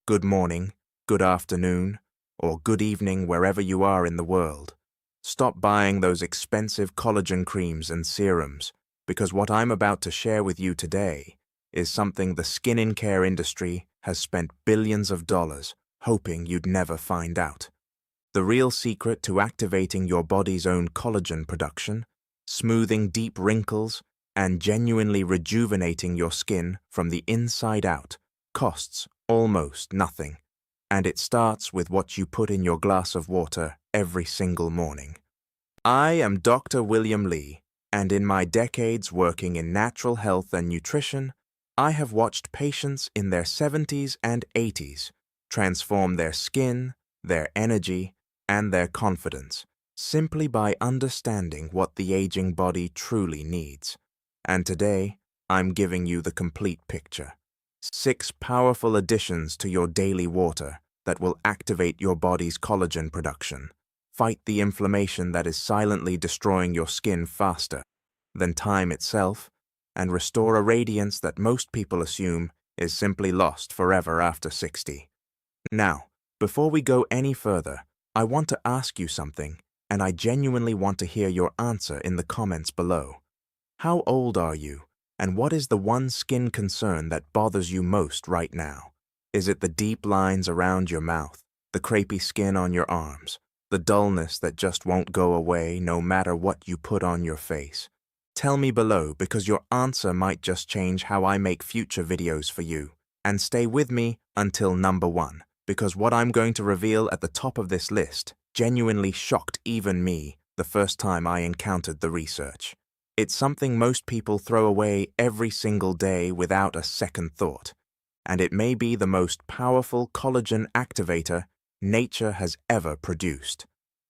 good morning, good afternoon, or good evening wherever you are in the world. Stop buying those expensive collagen creams and serums, because what I'm about to share with you today is something the skin and care industry has spent billions of dollars hoping you'd never find out. The real secret to activating your body's own collagen production, smoothing deep wrinkles, and genuinely rejuvenating your skin from the inside out costs almost nothing, and it starts with what you put in your glass of water every single morning. I am Dr. William Lee, and in my decades working in natural health and nutrition, I have watched patients in their 70s and 80s transform their skin, their energy, and their confidence simply by understanding what the aging body truly needs. And today, I'm giving you the complete picture. 6 powerful additions to your daily water that will activate your body's collagen production, fight the inflammation that is silently destroying your skin faster than time itself, and restore a radiance that most people assume is simply lost forever after 60. Now, before we go any further, I want to ask you something, and I genuinely want to hear your answer in the comments below. How old are you, and what is the one skin concern that bothers you most right now? Is it the deep lines around your mouth, the crepey skin on your arms, the dullness that just won't go away no matter what you put on your face? Tell me below, because your answer might just change how I make future videos for you. And stay with me until number 1, because what I'm going to reveal at the top of this list genuinely shocked even me the first time I encountered the research. It's something most people throw away every single day without a second thought, and it may be the most powerful collagen activator nature has ever produced.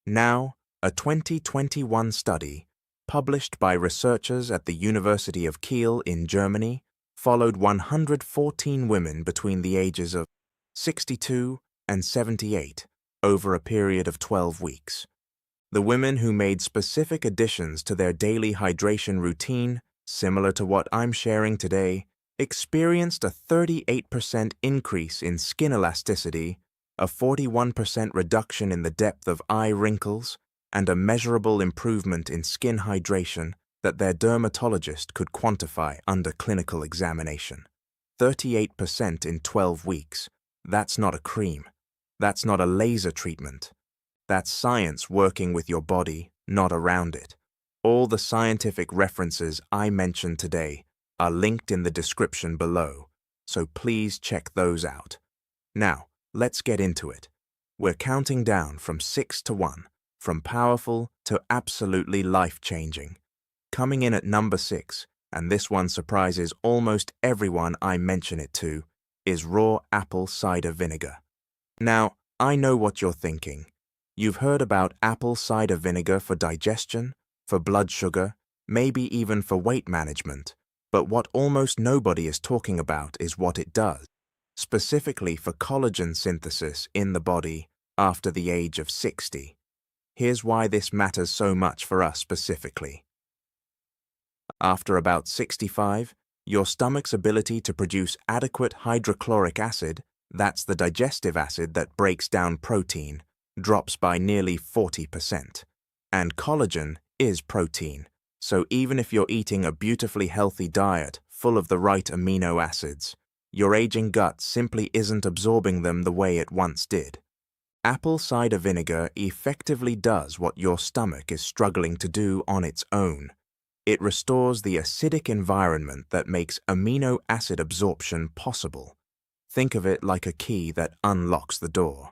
Now, a 2021 study published by researchers at the University of Kiel in Germany followed 114 women between the ages of 62 and 78 over a period of 12 weeks. The women who made specific additions to their daily hydration routine, similar to what I'm sharing today, experienced a 38% increase in skin elasticity, a 41% reduction in the depth of eye wrinkles, and a measurable improvement in skin hydration that their dermatologist could quantify under clinical examination. 38% in 12 weeks. That's not a cream. That's not a laser treatment. That's science working with your body, not around it. All the scientific references I mentioned today are linked in the description below, so please check those out. Now, let's get into it. We're counting down from 6 to 1, from powerful to absolutely life-changing. Coming in at number 6, and this one surprises almost everyone I mention it to, is raw apple cider vinegar. Now, I know what you're thinking. You've heard about apple cider vinegar for digestion, for blood sugar, maybe even for weight management, but what almost nobody is talking about is what it does, specifically for collagen synthesis in the body after the age of 60. Here's why this matters so much for us specifically. After about 65, your stomach's ability to produce adequate hydrochloric acid, that's the digestive acid that breaks down protein, drops by nearly 40%. And collagen is protein, so even if you're eating a beautifully healthy diet full of the right amino acids, your aging gut simply isn't absorbing them the way it once did. Apple cider vinegar effectively does what your stomach is struggling to do on its own. It restores the acidic environment that makes amino acid absorption possible. Think of it like a key that unlocks the door.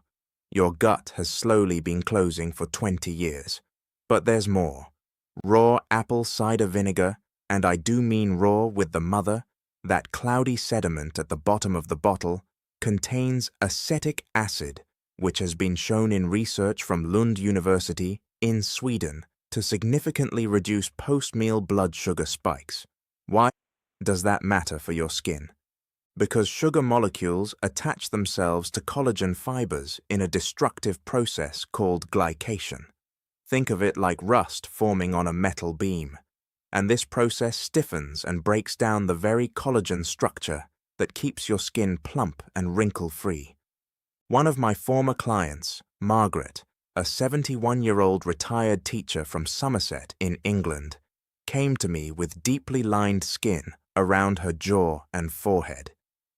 Your gut has slowly been closing for 20 years. But there's more. Raw apple cider vinegar, and I do mean raw with the mother, that cloudy sediment at the bottom of the bottle, contains acetic acid, which has been shown in research from Lund University in Sweden to significantly reduce post-meal blood sugar spikes. Why does that matter for your skin? Because sugar molecules attach themselves to collagen fibers in a destructive process called glycation. Think of it like rust forming on a metal beam, and this process stiffens and breaks down the very collagen structure that keeps your skin plump and wrinkle-free. One of my former clients, Margaret, a 71-year-old retired teacher from Somerset in England, came to me with deeply lined skin around her jaw and forehead.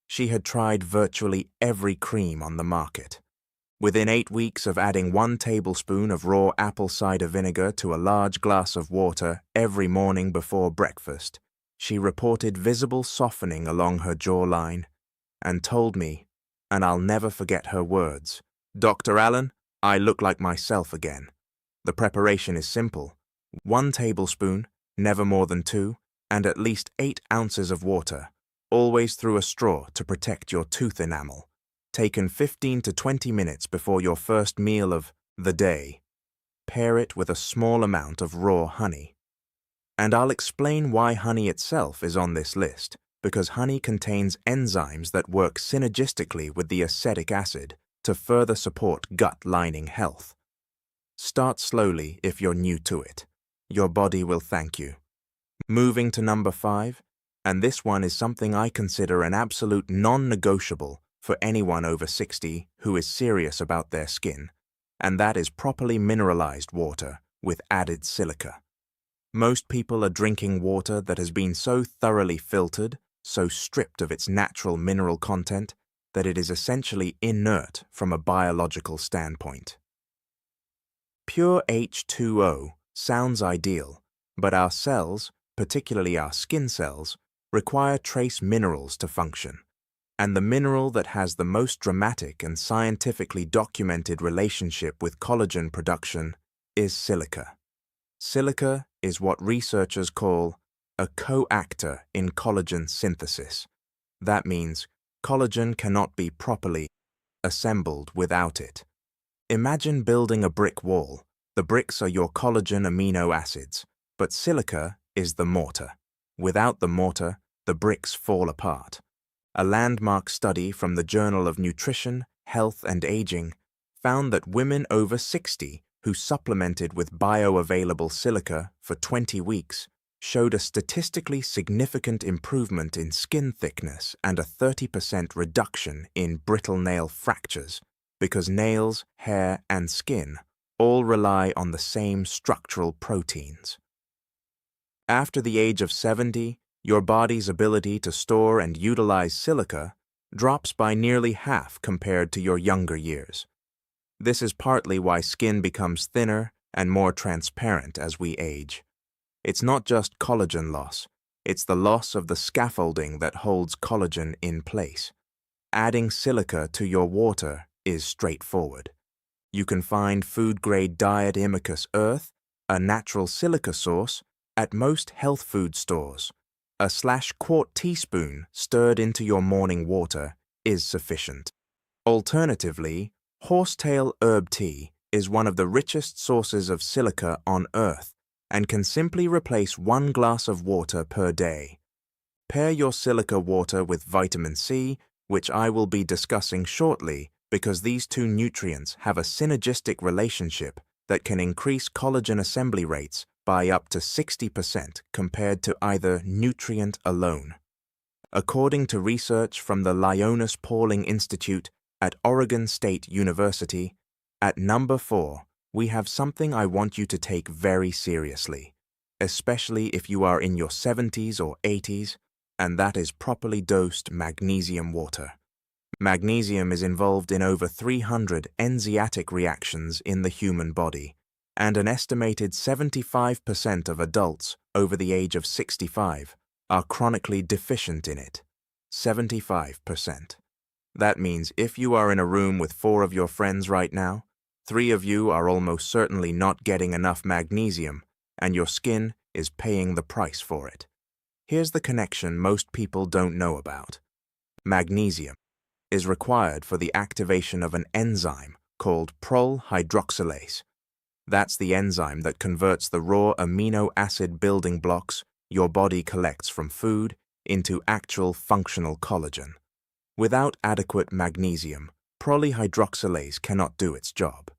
She had tried virtually every cream on the market. Within 8 weeks of adding 1 tablespoon of raw apple cider vinegar to a large glass of water every morning before breakfast, she reported visible softening along her jawline and told me, and I'll never forget her words, "Dr. Allen, I look like myself again." The preparation is simple. 1 tablespoon, never more than 2, and at least 8 ounces of water, always through a straw to protect your tooth enamel, taken 15 to 20 minutes before your first meal of the day. Pair it with a small amount of raw honey. And I'll explain why honey itself is on this list, because honey contains enzymes that work synergistically with the acetic acid to further support gut lining health. Start slowly if you're new to it. Your body will thank you. Moving to number 5, and this one is something I consider an absolute non-negotiable for anyone over 60 who is serious about their skin, and that is properly mineralized water with added silica. Most people are drinking water that has been so thoroughly filtered, so stripped of its natural mineral content, that it is essentially inert from a biological standpoint. Pure H2O sounds ideal, but our cells, particularly our skin cells, require trace minerals to function, and the mineral that has the most dramatic and scientifically documented relationship with collagen production is silica. Silica is what researchers call a coactor in collagen synthesis. That means collagen cannot be properly assembled without it. Imagine building a brick wall. The bricks are your collagen amino acids, but silica is the mortar. Without the mortar, the bricks fall apart. A landmark study from the Journal of Nutrition, Health and Aging found that women over 60 who supplemented with bioavailable silica for 20 weeks showed a statistically significant improvement in skin thickness and a 30% reduction in brittle nail fractures, because nails, hair, and skin all rely on the same structural proteins. After the age of 70, your body's ability to store and utilize silica drops by nearly half compared to your younger years. This is partly why skin becomes thinner and more transparent as we age. It's not just collagen loss, it's the loss of the scaffolding that holds collagen in place. Adding silica to your water is straightforward. You can find food-grade Diet Imicus Earth, a natural silica source, at most health food stores. A /quart teaspoon stirred into your morning water is sufficient. Alternatively, horsetail herb tea is one of the richest sources of silica on Earth and can simply replace 1 glass of water per day. Pair your silica water with vitamin C, which I will be discussing shortly, because these 2 nutrients have a synergistic relationship that can increase collagen assembly rates by up to 60% compared to either nutrient alone. According to research from the Linus Pauling Institute at Oregon State University, at number 4, we have something I want you to take very seriously, especially if you are in your 70s or 80s, and that is properly dosed magnesium water. Magnesium is involved in over 300 enzymatic reactions in the human body, and an estimated 75% of adults over the age of 65 are chronically deficient in it. 75%. That means if you are in a room with 4 of your friends right now, 3 of you are almost certainly not getting enough magnesium, and your skin is paying the price for it. Here's the connection most people don't know about. Magnesium is required for the activation of an enzyme called prolyl hydroxylase. That's the enzyme that converts the raw amino acid building blocks your body collects from food into actual functional collagen. Without adequate magnesium, prolyl hydroxylase cannot do its job.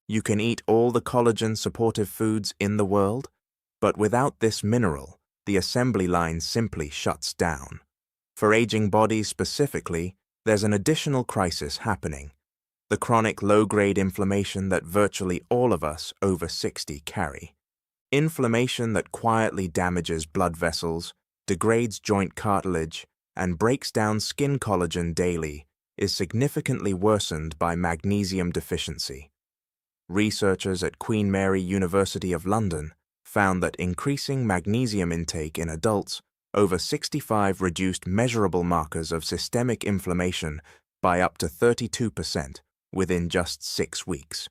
You can eat all the collagen-supportive foods in the world, but without this mineral, the assembly line simply shuts down. For aging bodies specifically, there's an additional crisis happening. the chronic low-grade inflammation that virtually all of us over 60 carry. Inflammation that quietly damages blood vessels, degrades joint cartilage, and breaks down skin collagen daily is significantly worsened by magnesium deficiency. Researchers at Queen Mary University of London found that increasing magnesium intake in adults over 65 reduced measurable markers of systemic inflammation by up to 32% within just 6 weeks.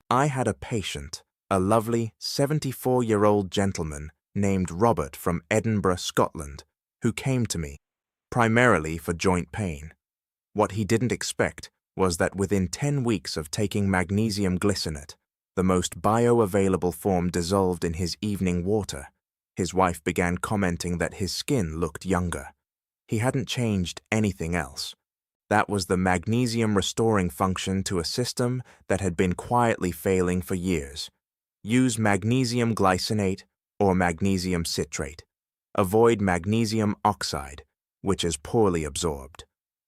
I had a patient, a lovely 74-year-old gentleman named Robert from Edinburgh, Scotland, who came to me, primarily for joint pain. What he didn't expect was that within 10 weeks of taking magnesium glycinate, the most bioavailable form dissolved in his evening water, his wife began commenting that his skin looked younger. He hadn't changed anything else. That was the magnesium restoring function to a system that had been quietly failing for years. Use magnesium glycinate or magnesium citrate. Avoid magnesium oxide, which is poorly absorbed.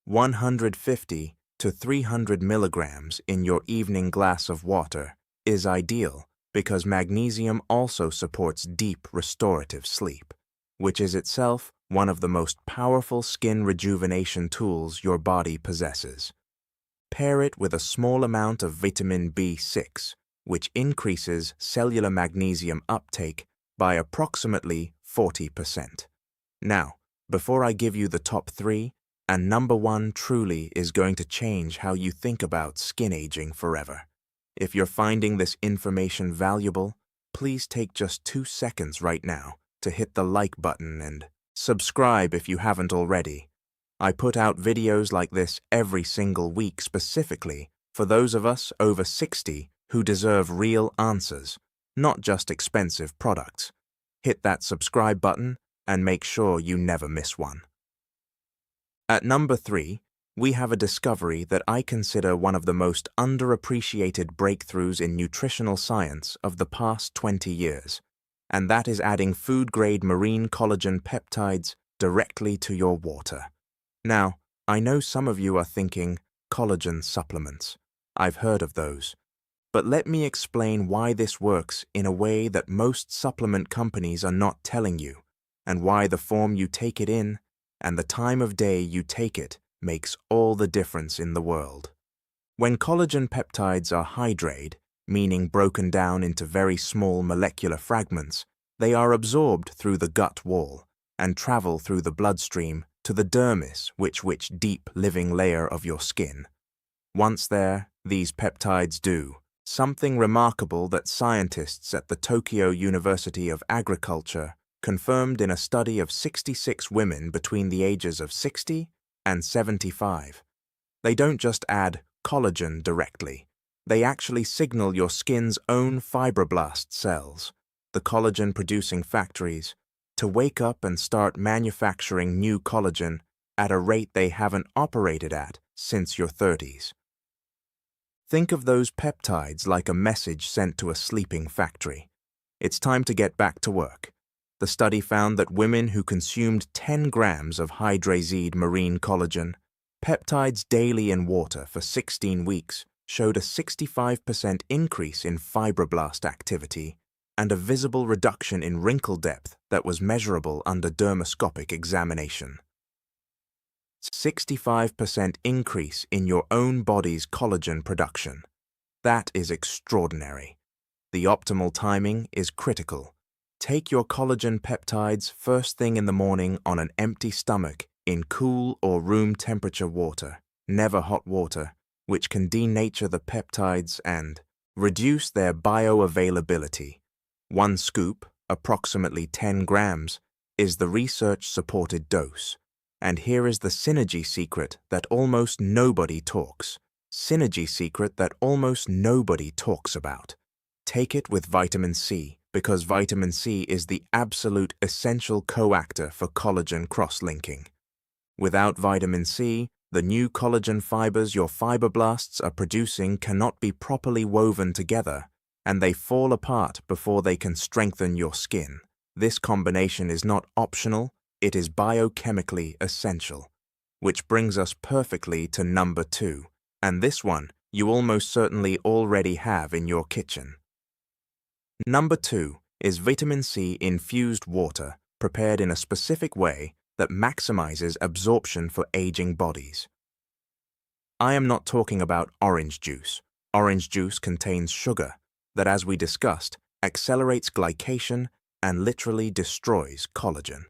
150 to 300 milligrams in your evening glass of water is ideal because magnesium also supports deep restorative sleep, which is itself one of the most powerful skin rejuvenation tools your body possesses. Pair it with a small amount of vitamin B6, which increases cellular magnesium uptake by approximately 40%. Now, before I give you the top 3, and number 1 truly is going to change how you think about skin aging forever. If you're finding this information valuable, please take just 2 seconds right now to hit the like button and subscribe if you haven't already. I put out videos like this every single week specifically for those of us over 60 who deserve real answers, not just expensive products. Hit that subscribe button and make sure you never miss one. At number 3, we have a discovery that I consider one of the most underappreciated breakthroughs in nutritional science of the past 20 years, and that is adding food-grade marine collagen peptides directly to your water. Now, I know some of you are thinking, collagen supplements. I've heard of those. But let me explain why this works in a way that most supplement companies are not telling you, and why the form you take it in and the time of day you take it makes all the difference in the world. When collagen peptides are hydrated, meaning broken down into very small molecular fragments, they are absorbed through the gut wall and travel through the bloodstream to the dermis, which deep living layer of your skin. Once there, these peptides do something remarkable that scientists at the Tokyo University of Agriculture confirmed in a study of 66 women between the ages of 60 and 75. They don't just add collagen directly. They actually signal your skin's own fibroblast cells, the collagen-producing factories, to wake up and start manufacturing new collagen at a rate they haven't operated at since your 30s. Think of those peptides like a message sent to a sleeping factory. It's time to get back to work. The study found that women who consumed 10 grams of hydrazine marine collagen, peptides daily in water for 16 weeks, showed a 65% increase in fibroblast activity and a visible reduction in wrinkle depth that was measurable under dermoscopic examination. 65% increase in your own body's collagen production. That is extraordinary. The optimal timing is critical. Take your collagen peptides first thing in the morning on an empty stomach in cool or room temperature water, never hot water, which can denature the peptides and reduce their bioavailability. 1 scoop, approximately 10 grams, is the research-supported dose. And here is the synergy secret that almost nobody talks. Synergy secret that almost nobody talks about. Take it with vitamin C, because vitamin C is the absolute essential coactor for collagen cross-linking. Without vitamin C, the new collagen fibers your fibroblasts are producing cannot be properly woven together, and they fall apart before they can strengthen your skin. This combination is not optional, it is biochemically essential. Which brings us perfectly to number 2, and this one you almost certainly already have in your kitchen. Number 2 is vitamin C infused water prepared in a specific way that maximizes absorption for aging bodies. I am not talking about orange juice. Orange juice contains sugar that, as we discussed, accelerates glycation and literally destroys collagen.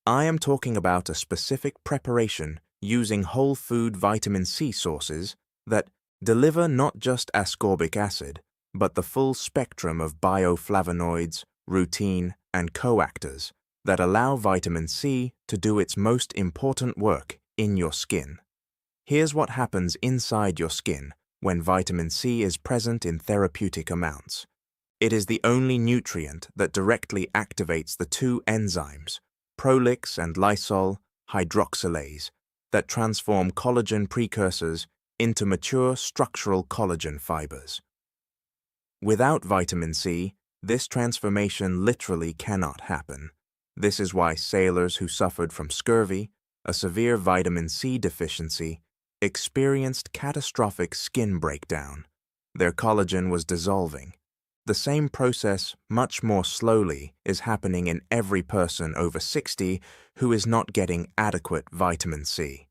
I am talking about a specific preparation using whole food vitamin C sources that deliver not just ascorbic acid, but the full spectrum of bioflavonoids, rutin, and coactors that allow vitamin C to do its most important work in your skin. Here's what happens inside your skin when vitamin C is present in therapeutic amounts. It is the only nutrient that directly activates the two enzymes, prolix and lysol hydroxylase, that transform collagen precursors into mature structural collagen fibers. Without vitamin C, this transformation literally cannot happen. This is why sailors who suffered from scurvy, a severe vitamin C deficiency, experienced catastrophic skin breakdown. Their collagen was dissolving. The same process, much more slowly, is happening in every person over 60 who is not getting adequate vitamin C.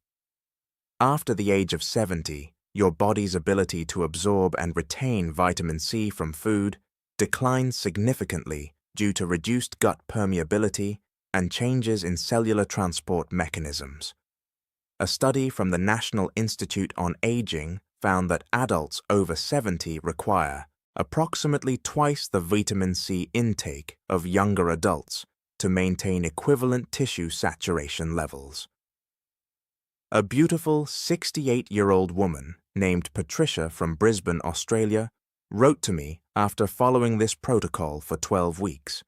After the age of 70, your body's ability to absorb and retain vitamin C from food declines significantly due to reduced gut permeability and changes in cellular transport mechanisms. A study from the National Institute on Aging found that adults over 70 require approximately twice the vitamin C intake of younger adults to maintain equivalent tissue saturation levels. A beautiful 68-year-old woman named Patricia from Brisbane, Australia, wrote to me after following this protocol for 12 weeks.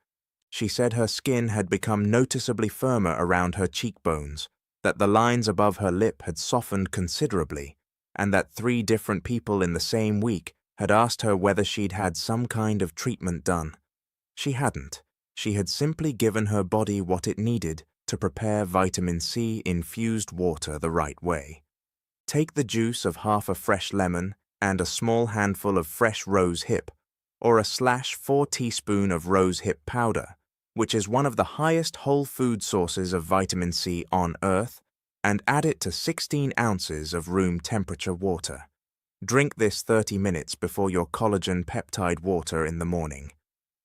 She said her skin had become noticeably firmer around her cheekbones, that the lines above her lip had softened considerably, and that 3 different people in the same week had asked her whether she'd had some kind of treatment done. She hadn't. She had simply given her body what it needed to prepare vitamin C infused water the right way. Take the juice of half a fresh lemon and a small handful of fresh rose hip, or a slash 4 teaspoons of rose hip powder, which is one of the highest whole food sources of vitamin C on Earth, and add it to 16 ounces of room temperature water. Drink this 30 minutes before your collagen peptide water in the morning.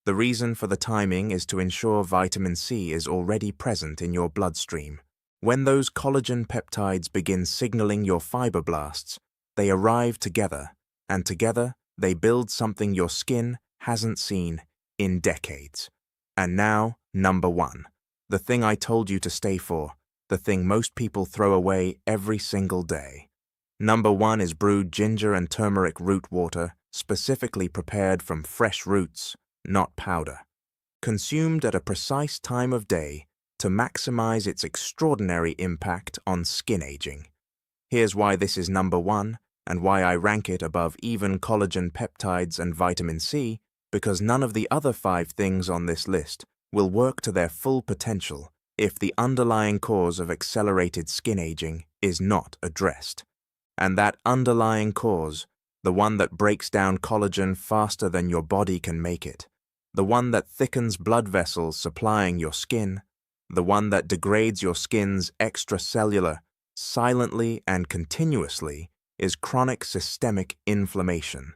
The reason for the timing is to ensure vitamin C is already present in your bloodstream. When those collagen peptides begin signaling your fibroblasts, they arrive together, and together they build something your skin hasn't seen in decades. And now, number 1, the thing I told you to stay for, the thing most people throw away every single day. Number 1 is brewed ginger and turmeric root water, specifically prepared from fresh roots, not powder, consumed at a precise time of day to maximize its extraordinary impact on skin aging. Here's why this is number 1 and why I rank it above even collagen peptides and vitamin C, because none of the other 5 things on this list will work to their full potential if the underlying cause of accelerated skin aging is not addressed. And that underlying cause, the one that breaks down collagen faster than your body can make it, the one that thickens blood vessels supplying your skin, the one that degrades your skin's extracellular, silently and continuously, is chronic systemic inflammation.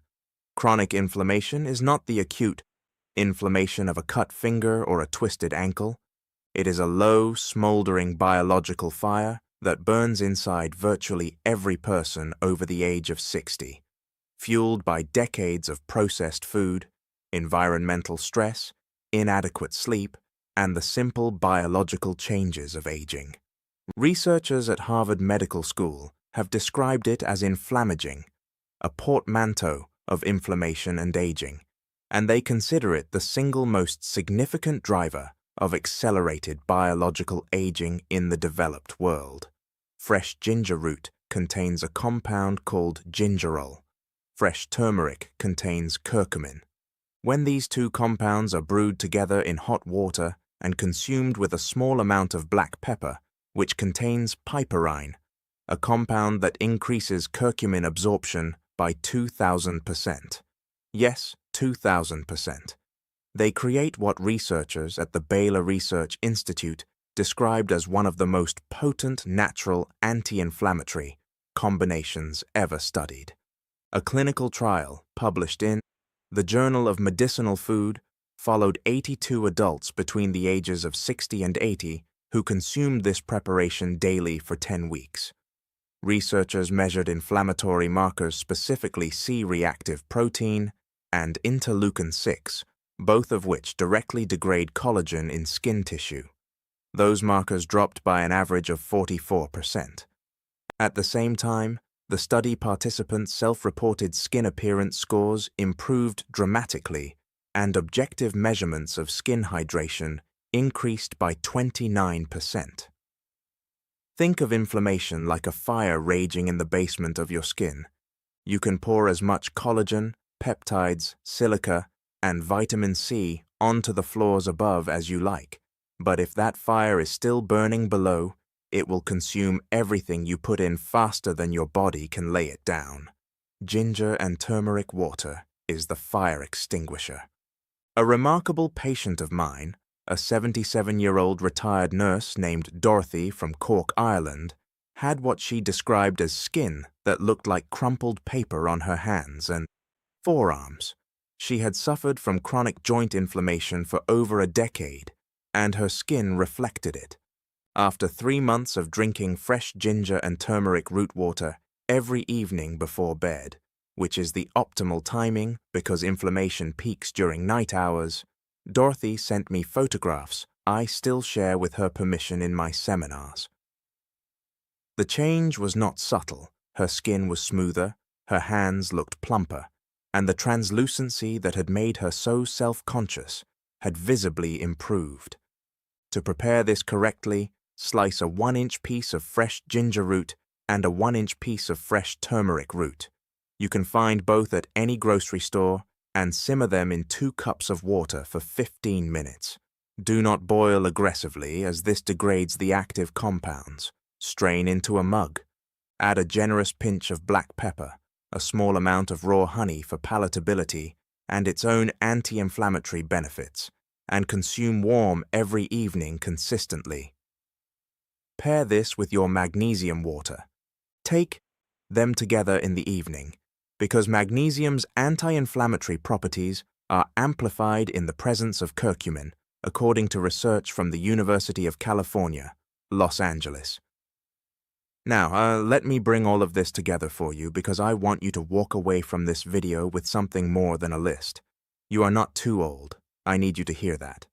Chronic inflammation is not the acute inflammation of a cut finger or a twisted ankle. It is a low, smoldering biological fire that burns inside virtually every person over the age of 60, fueled by decades of processed food, environmental stress, inadequate sleep, and the simple biological changes of aging. Researchers at Harvard Medical School have described it as inflammaging, a portmanteau of inflammation and aging, and they consider it the single most significant driver of accelerated biological aging in the developed world. Fresh ginger root contains a compound called gingerol. Fresh turmeric contains curcumin. When these 2 compounds are brewed together in hot water and consumed with a small amount of black pepper, which contains piperine, a compound that increases curcumin absorption by 2,000%. Yes, 2,000%. They create what researchers at the Baylor Research Institute described as one of the most potent natural anti-inflammatory combinations ever studied. A clinical trial published in the Journal of Medicinal Food followed 82 adults between the ages of 60 and 80 who consumed this preparation daily for 10 weeks. Researchers measured inflammatory markers, specifically C-reactive protein and interleukin-6, both of which directly degrade collagen in skin tissue. Those markers dropped by an average of 44%. At the same time, the study participants' self-reported skin appearance scores improved dramatically, and objective measurements of skin hydration increased by 29%. Think of inflammation like a fire raging in the basement of your skin. You can pour as much collagen, peptides, silica, and vitamin C onto the floors above as you like, but if that fire is still burning below, it will consume everything you put in faster than your body can lay it down. Ginger and turmeric water is the fire extinguisher. A remarkable patient of mine, a 77-year-old retired nurse named Dorothy from Cork, Ireland, had what she described as skin that looked like crumpled paper on her hands and forearms. She had suffered from chronic joint inflammation for over a decade, and her skin reflected it. After 3 months of drinking fresh ginger and turmeric root water every evening before bed, which is the optimal timing because inflammation peaks during night hours, Dorothy sent me photographs I still share with her permission in my seminars. The change was not subtle. Her skin was smoother, her hands looked plumper, and the translucency that had made her so self-conscious had visibly improved. To prepare this correctly, slice a 1-inch piece of fresh ginger root and a 1-inch piece of fresh turmeric root. You can find both at any grocery store and simmer them in 2 cups of water for 15 minutes. Do not boil aggressively as this degrades the active compounds. Strain into a mug. Add a generous pinch of black pepper, a small amount of raw honey for palatability and its own anti-inflammatory benefits, and consume warm every evening consistently. Pair this with your magnesium water. Take them together in the evening, because magnesium's anti-inflammatory properties are amplified in the presence of curcumin, according to research from the University of California, Los Angeles. Now, let me bring all of this together for you because I want you to walk away from this video with something more than a list. You are not too old. I need you to hear that.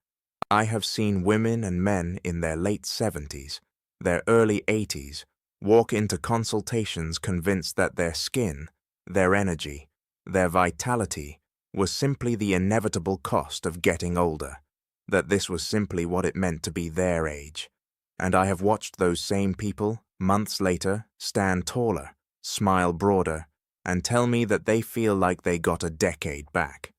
I have seen women and men in their late 70s, their early 80s, walk into consultations convinced that their skin, their energy, their vitality was simply the inevitable cost of getting older, that this was simply what it meant to be their age. And I have watched those same people, months later, stand taller, smile broader, and tell me that they feel like they got a decade back.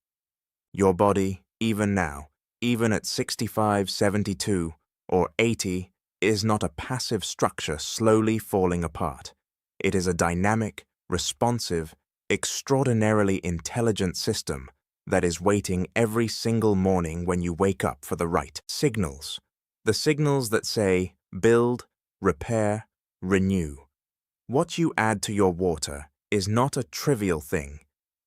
Your body, even now, even at 65, 72, or 80, is not a passive structure slowly falling apart. It is a dynamic, responsive, extraordinarily intelligent system that is waiting every single morning when you wake up for the right signals. The signals that say, build, repair, renew. What you add to your water is not a trivial thing.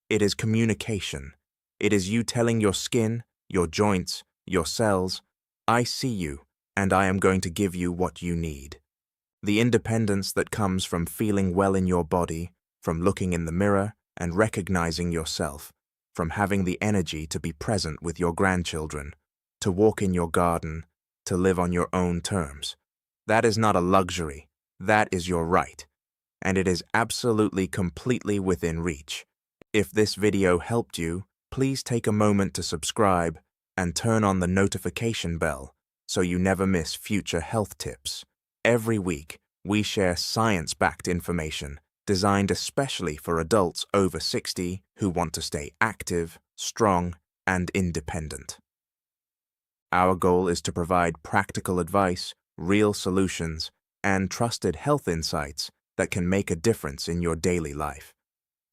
It is communication. It is you telling your skin, your joints, your cells, I see you, and I am going to give you what you need. The independence that comes from feeling well in your body, from looking in the mirror and recognizing yourself, from having the energy to be present with your grandchildren, to walk in your garden, to live on your own terms. That is not a luxury. That is your right. And it is absolutely completely within reach. If this video helped you, please take a moment to subscribe and turn on the notification bell so you never miss future health tips. Every week, we share science-backed information designed especially for adults over 60 who want to stay active, strong, and independent. Our goal is to provide practical advice, real solutions, and trusted health insights that can make a difference in your daily life.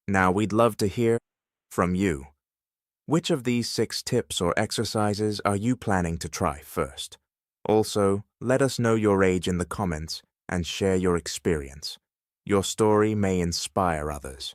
Now, we'd love to hear from you. Which of these 6 tips or exercises are you planning to try first? Also, let us know your age in the comments and share your experience. Your story may inspire others.